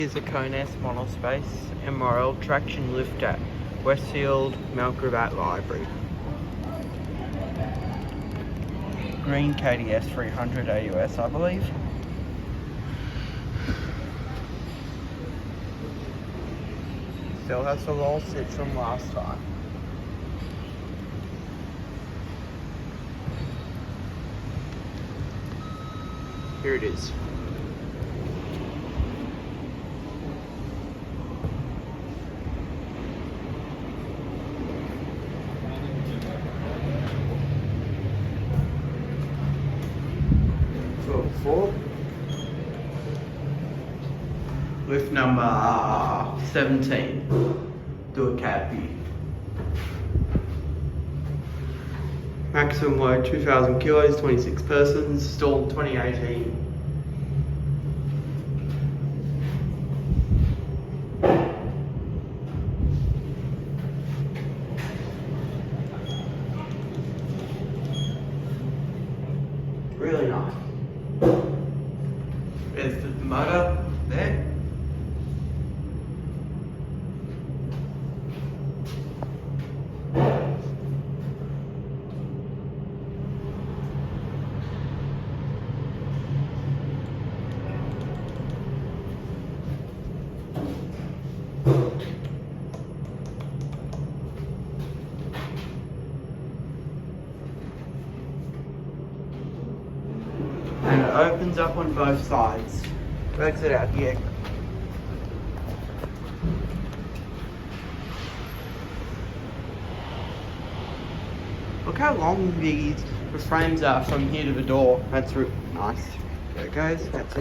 Here's a KONE MonoSpace MRL Traction lift at Westfield, Mount Gravatt Library. Green KDS 300 AUS, I believe. Still has the roll sits from last time. Here it is. Four. Lift number 17. Do a cab view. Maximum load 2,000 kilos, 26 persons, installed 2018. Really nice. There's the motor there. And it opens up on both sides. Exit out here. Look how long the frames are from here to the door. That's really nice. There it goes. That's it.